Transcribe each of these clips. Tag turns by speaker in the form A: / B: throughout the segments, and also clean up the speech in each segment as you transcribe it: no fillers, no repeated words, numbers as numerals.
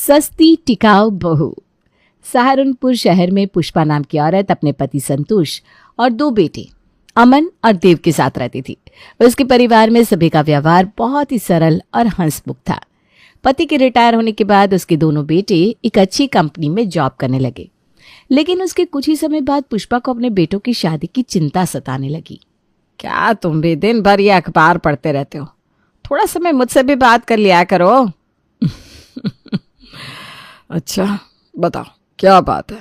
A: सस्ती टिकाऊ बहू। सहारनपुर शहर में पुष्पा नाम की औरत अपने पति संतोष और 2 बेटे अमन और देव के साथ रहती थी। उसके परिवार में सभी का व्यवहार बहुत ही सरल और हंसमुख था। पति के रिटायर होने के बाद उसके दोनों बेटे एक अच्छी कंपनी में जॉब करने लगे, लेकिन उसके कुछ ही समय बाद पुष्पा को अपने बेटों की शादी की चिंता सताने लगी।
B: क्या तुम भी दिन भर ये अखबार पढ़ते रहते हो? थोड़ा समय मुझसे भी बात कर लिया करो। अच्छा बताओ क्या बात है?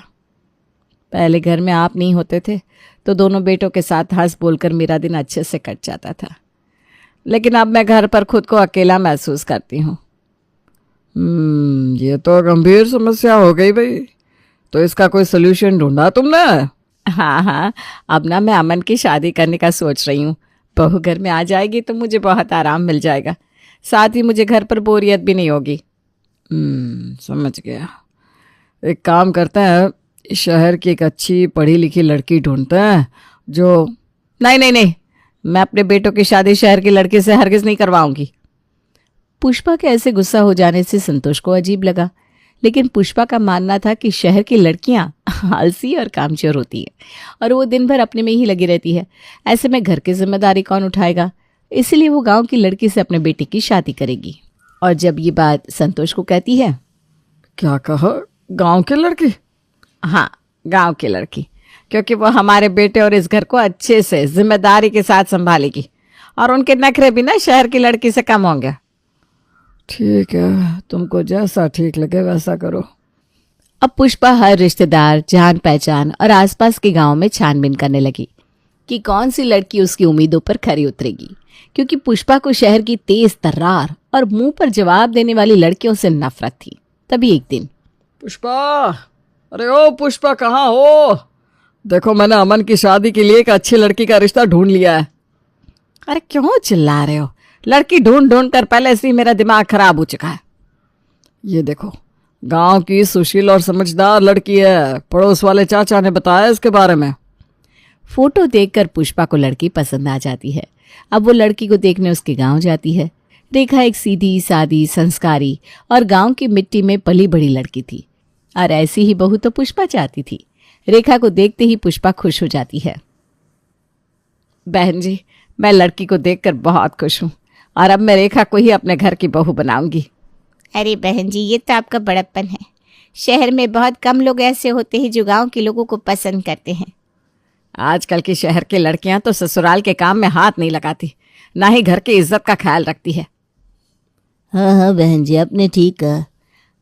A: पहले घर में आप नहीं होते थे तो दोनों बेटों के साथ हंस बोलकर मेरा दिन अच्छे से कट जाता था,
B: लेकिन अब मैं घर पर खुद को अकेला महसूस करती हूँ। ये तो गंभीर समस्या हो गई भाई। तो इसका कोई सोल्यूशन ढूंढा तुमने?
A: हाँ, अब ना मैं अमन की शादी करने का सोच रही हूँ। बहू घर में आ जाएगी तो मुझे बहुत आराम मिल जाएगा, साथ ही मुझे घर पर बोरियत भी नहीं होगी।
B: समझ गया। एक काम करते हैं, इस शहर की एक अच्छी पढ़ी लिखी लड़की ढूंढते हैं जो...
A: नहीं, मैं अपने बेटों की शादी शहर की लड़की से हरगिज नहीं करवाऊंगी। पुष्पा के ऐसे गुस्सा हो जाने से संतोष को अजीब लगा, लेकिन पुष्पा का मानना था कि शहर की लड़कियां आलसी और कामचोर होती है और वो दिन भर अपने में ही लगी रहती है। ऐसे में घर की जिम्मेदारी कौन उठाएगा? इसीलिए वो गांव की लड़की से अपने बेटे की शादी करेगी। और जब ये बात संतोष को कहती है...
B: क्या कहा? गांव की लड़की?
A: हाँ, गांव की लड़की, क्योंकि वो हमारे बेटे और इस घर को अच्छे से जिम्मेदारी के साथ संभालेगी और उनके नखरे भी ना शहर की लड़की से कम होंगे।
B: ठीक है, तुमको जैसा ठीक लगे वैसा करो।
A: अब पुष्पा हर रिश्तेदार, जान पहचान और आसपास के गांव में छानबीन करने लगी कि कौन सी लड़की उसकी उम्मीदों पर खरी उतरेगी, क्योंकि पुष्पा को शहर की तेज तर्रार और मुंह पर जवाब देने वाली लड़कियों से नफरत थी। तभी एक दिन...
B: पुष्पा, अरे ओ पुष्पा, कहाँ हो? देखो मैंने अमन की शादी के लिए एक अच्छी लड़की का रिश्ता ढूंढ लिया है।
A: अरे क्यों चिल्ला रहे हो? लड़की ढूंढ ढूंढ कर पहले से ही मेरा दिमाग खराब हो चुका है।
B: ये देखो, गांव की सुशील और समझदार लड़की है। पड़ोस वाले चाचा ने बताया इसके बारे में।
A: फोटो देखकर पुष्पा को लड़की पसंद आ जाती है। अब वो लड़की को देखने उसके गांव जाती है। रेखा एक सीधी सादी, संस्कारी और गांव की मिट्टी में पली बड़ी लड़की थी, और ऐसी ही बहू तो पुष्पा चाहती थी। रेखा को देखते ही पुष्पा खुश हो जाती है।
B: बहन जी, मैं लड़की को देखकर बहुत खुश हूँ और अब मैं रेखा को ही अपने घर की बहू बनाऊंगी।
C: अरे बहन जी, ये तो आपका बड़प्पन है। शहर में बहुत कम लोग ऐसे होते हैं जो गांव के लोगों को पसंद करते हैं।
B: आजकल की शहर की लड़कियां तो ससुराल के काम में हाथ नहीं लगाती, ना ही घर की इज्जत का ख्याल रखती है।
C: हाँ बहन जी, आपने ठीक कहा।